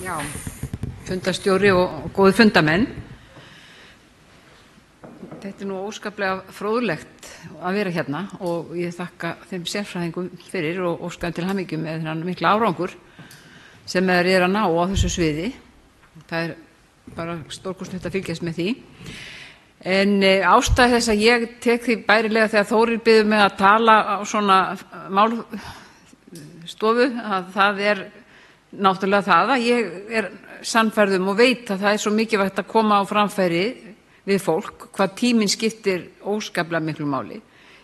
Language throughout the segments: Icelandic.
Já, fundarstjóri og góði fundamenn. Þetta nú óskaplega fróðlegt að vera hérna og ég þakka þeim sérfræðingum fyrir og óska til hamingju með þennan mikla árangur sem þeir að ná á þessu sviði. Það bara stórkostlegt að fylgjast með því. En ástæða þess að ég tek því bærilega þegar Þórir biður mig að tala á svona málstofu að það náttúrulega það að ég sannfærð og veit að það svo mikilvægt að koma á framfæri við fólk hvað tíminn skiptir óskaplega miklu máli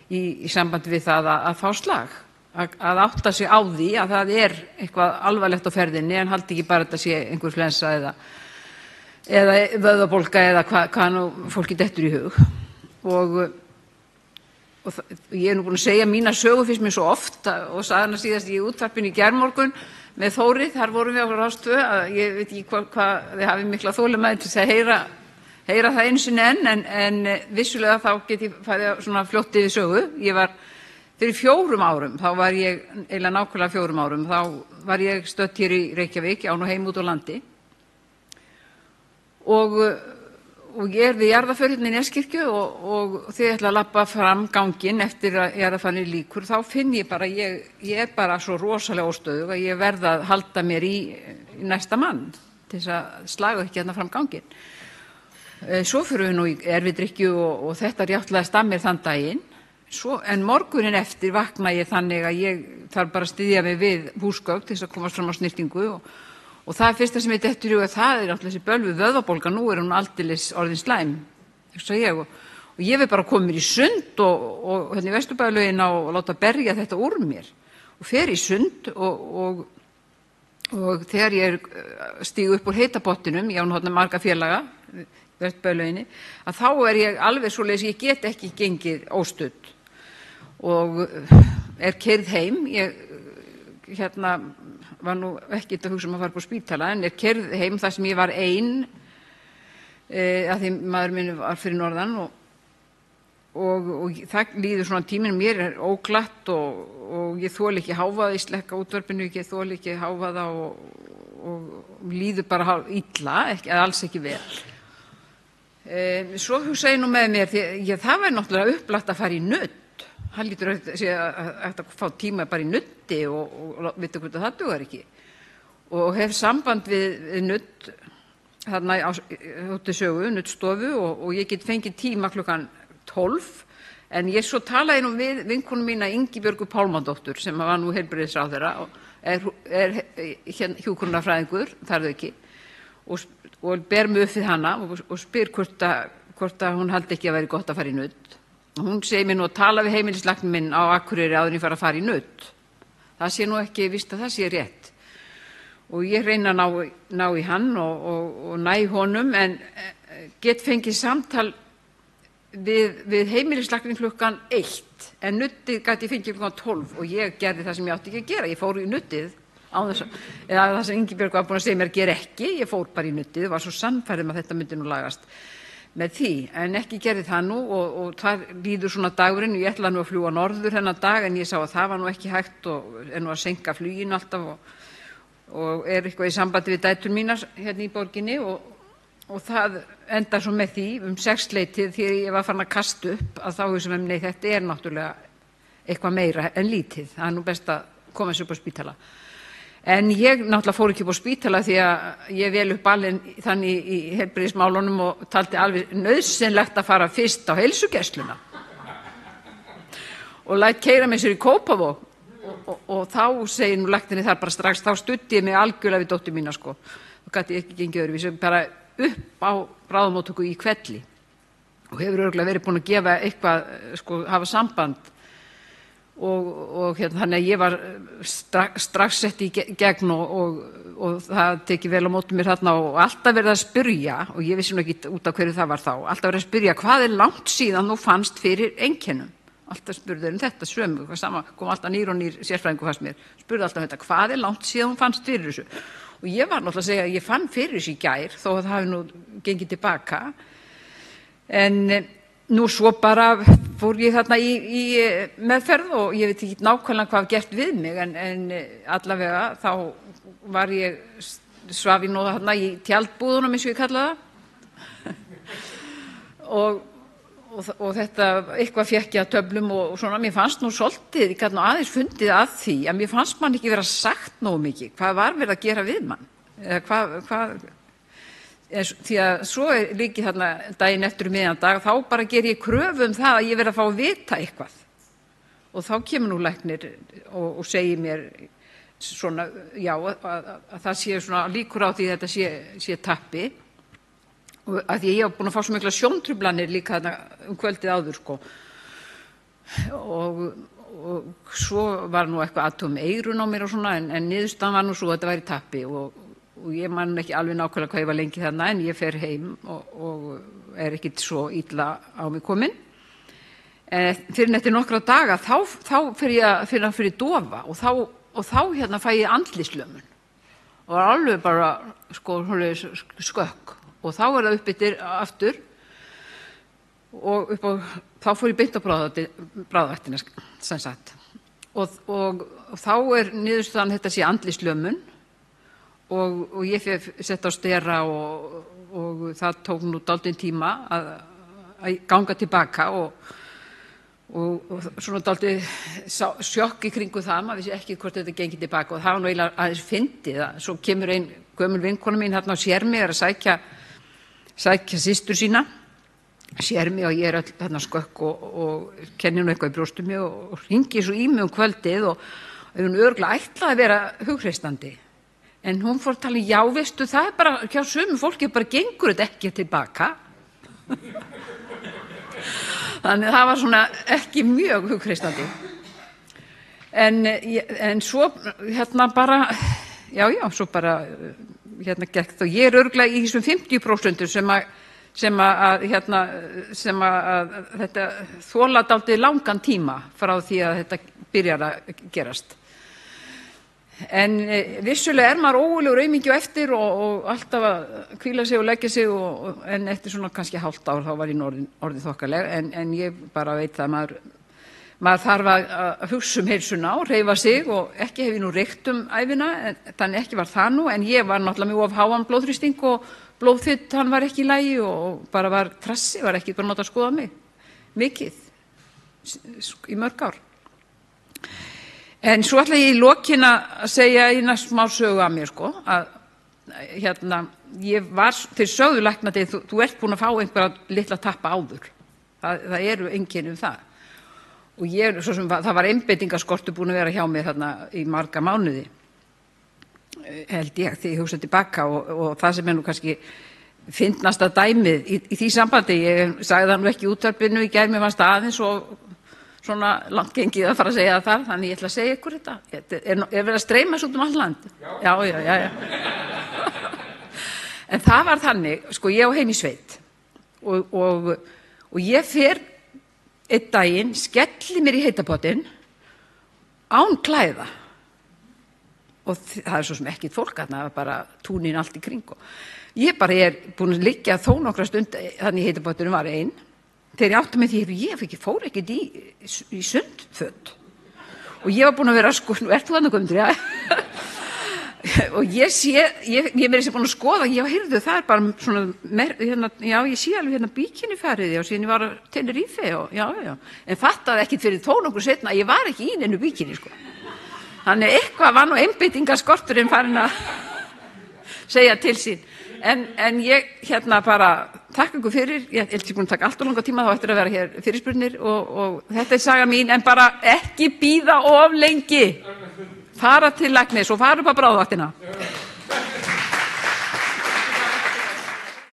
í sambandi við það að fá slag, að átta sig á því að það eitthvað alvarlegt á ferðinni en haldi ekki bara að þetta sé einhver flensa eða vöðvabólga eða hvað nú fólki dettur í hug. Og ég nú búin að segja mína sögu fyrst mér svo oft og sagði hana síðast í útvarpinu í gærmorgun með Þóri, þar vorum við á Rás 2 að ég veit ekki hvað þið hafið mikla þolinmæði til að heyra það einu sinni en vissulega þá get ég farið svona fljótt yfir sögu. Ég var fyrir 4 árum, þá var ég eiginlega nákvæmlega 4 árum, þá var ég stödd hér í Reykjavík, án og heim út á landi og ég við jarðarförinni í Neskirkju og þegar ég ætla að labba fram ganginn eftir að jarðarförinni lýkur, þá finn ég bara, ég bara svo rosalega óstöðug að ég verð að halda mér í næsta mann til þess að slaga ekki hérna fram ganginn. Svo fyrir við nú í erfidrykkju og þetta réttlaðist að mér þann daginn, en morgunin eftir vakna ég þannig að ég þarf bara að styðja mig við húsgögn til þess að komast fram á snyrtingu og það fyrsta sem ég dettur í og það náttúrulega þessi bölvu vöðvabólga, nú hún aldeilis orðin slæm, ég, og ég vil bara koma mér í sund og hérna í Vesturbæjarlaugina og láta berja þetta úr mér og fer í sund og þegar ég stíg upp úr heitapottinum, ég á hérna marga félaga, Vesturbæjarlauginni, að þá ég alveg svoleiðis, ég get ekki gengið óstudd og keyrð heim, ég hérna var nú ekki að hugsa að fara på spítala en keyrð heim þar sem ég var ein að því maður minn var fyrir norðan og það líður svona tíminn mér óglatt og ég þoli ekki háfaða í slekka útvarpinu, ég þoli ekki háfaða og líður bara illa, alls ekki vel. Svo hugsa ég nú með mér því það var náttúrulega upplagt að fara í nudd. Það lítur að fá tíma bara í nuddi og vita hvort það dugar ekki. Og hef samband við nudd þarna út í sögu, nuddstofu og ég get fengið tíma klukkan 12 en ég svo talaði nú við vinkonu mína Ingibjörgu Pálmadóttur sem var nú heilbrigðisráðherra og hjúkrunarfræðingur, þar ekki, og ber mig upp við hana og spyr hvort að hún haldi ekki að vera gott að fara í nudd. Hún segir mér nú að tala við heimilislækninn minn á Akureyri áður en ég fara að fara í nudd. Það sé nú ekki víst að það sé rétt. Og ég reyna að ná í hann og næ honum en get fengið samtal við heimilislækninn klukkan 1 en nuddið gat ég fengið klukkan 12 og ég gerði það sem ég átti ekki að gera. Ég fór í nuddið á þess eða það sem Ingibjörg var búin að segja mér ger ekki. Ég fór bara í nuddið, var svo sannfærð að þetta myndi nú lagast með því, en ekki gerði það nú og það líður svona dagurinn og ég ætla nú að fljúga norður þennan dag en ég sá að það var nú ekki hægt og nú að senka fluginu alltaf og eitthvað í sambandi við dætur mínar hérna í borginni og það endar svo með því 6-leytið þegar ég var farin að kasta upp að þá hugsa nei þetta náttúrulega eitthvað meira en lítið, það nú best að koma sér upp á spítala. En ég náttúrulega fór ekki upp á spítala því að ég vel upp balinn þannig í heilbrigðismálunum og taldi alveg nauðsynlegt að fara fyrst á heilsugæsluna og læt keyra mig sér í Kópavog og þá segir nú læknirinn þar bara strax, þá studdi ég mig algjörlega við dóttur mína sko. Þá gat ég ekki gengið öðruvísi, bara upp á bráðamóttöku í Hvelli og hefur örugglega verið búin að gefa eitthvað, sko, hafa samband og hérna þannig að ég var strax sett í gegn og það tekið vel á móti mér þarna og alltaf verið að spyrja og ég vissi nú ekki út af hverju það var þá, alltaf verið að spyrja hvað langt síðan þú fannst fyrir einkennum, alltaf spurður þetta sömu, hvað sama, kom alltaf nýr og nýr sérfræðingur fannst mér, spurði alltaf þetta hvað langt síðan þú fannst fyrir þessu og ég var náttúrulega að segja að ég fann fyrir þessu í gær þó að það hafi nú gengið tilbaka en nú svo bara fór ég þarna í meðferð og ég veit ekki nákvæmlega hvað gert við mig en allavega þá var ég svaf ég nú þarna í tjaldbúðunum eins og ég kalla það og þetta eitthvað fékk ég að töflum og svona, mér fannst nú svolítið, ég gat nú aðeins fundið að því að mér fannst mann ekki vera sagt nógu mikið, hvað var verið að gera við mann, eða því að svo líki þarna daginn eftir miðjan dag, þá bara ger ég kröfu það að ég verið að fá að vita eitthvað og þá kemur nú læknir og segir mér svona, já, að það sé svona líkur á því að þetta sé tappi og að því ég hef búin að fá svo mikla sjóntruflanir líka þarna kvöldið áður sko og svo var nú eitthvað aðtöfum eyrun á mér og svona en niðurstaðan var nú svo að þetta væri tappi og ég man ekki alveg nákvæmlega hvað ég var lengi þarna en ég fer heim og er ekkit svo illa á mig komin fyrir eftir nokkra daga þá fer ég að finna fyrir dofa og þá hérna fæ ég andlislömun og alveg bara sko skökk og þá það uppbyttir aftur og þá fór ég beint á bráðavaktina sem sagt og þá niðurstaðan þetta sé andlislömun og ég sett á stera og það tók nú dálítinn tíma að ganga tilbaka og svona dálítið sjokk í kringu það, maður vissi ekki hvort þetta gengi tilbaka og það var nú eiginlega aðeins fyndið að svo kemur ein gömul vinkona mín hérna og sér mig að sækja systur sína sér mig og ég öll hérna skökk og kenni nú eitthvað í brjóstum mig og hringi svo í mig kvöldið og hún örugglega ætlaði að vera hugreistandi en hún fór að tala já veistu það bara hjá sumu fólki bara gengur þetta ekki tilbaka þannig það var svona ekki mjög hugreistandi en svo hérna bara já svo bara hérna gekk og ég örugglega í þessum 50% sem að þetta þola dálítið langan tíma frá því að þetta byrjar að gerast en vissulega maður ógurlegur aumingi á eftir og alltaf að hvíla sig og leggja sig en eftir svona kannski hálft ár þá var ég orðið þokkaleg en ég bara veit að maður þarf að hugsa heilsuna og hreyfa sig og ekki hef ég nú reykt ævina þannig ekki var það nú en ég var náttúrulega mjög of háan blóðþrýsting og blóðþyt hann var ekki í lagi og bara var trassi, var ekki bara notað að skoða mig mikið í mörg ár en svo ætla ég í lokin að segja eina smá sögu af mér sko að hérna ég var þeir sögðu læknandi þú ert búin að fá einhverja litla tappa áður það eru einkenni það og ég svo sem það var einbeitingarskortur búin að vera hjá mig þarna í marga mánuði held ég þegar ég hugsa tilbaka og það sem nú kannski fyndnasta dæmið í því sambandi ég sagði það nú ekki í útvarpinu í gær mér fannst aðeins og svona langt gengið að fara að segja það þannig ég ætla að segja ykkur þetta er verið að streyma svo all land já en það var þannig sko ég á heim í sveit og ég fer einn daginn skelli mér í heitapotinn án klæða og það er svo sem ekkert fólk þarna bara túnin allt í kring og ég bara er búin að liggja þó nokkra stund þannig í heitapottinum var ein þegar ég átti með því ég fór ekkert í sundföt og ég var búin að vera sko, ert þú þarna Guðmundur, já og ég er þessi búin að skoða ég heyrðu það er bara svona hérna, já ég sé alveg hérna bíkinifarið og síðan ég var að Tenerife og já en fattaði ekkert fyrir þó nokkuð seinna að ég var ekki í neinu bíkini sko þannig eitthvað var nú einbeitingarskorturinn farin að segja til sín en ég hérna bara takk ykkur fyrir, ég held ég búin að taka allt og langa tíma þá eftir að vera hér fyrirspurnir og þetta er saga mín en bara ekki bíða of lengi fara til læknis og fara upp á bráðavaktina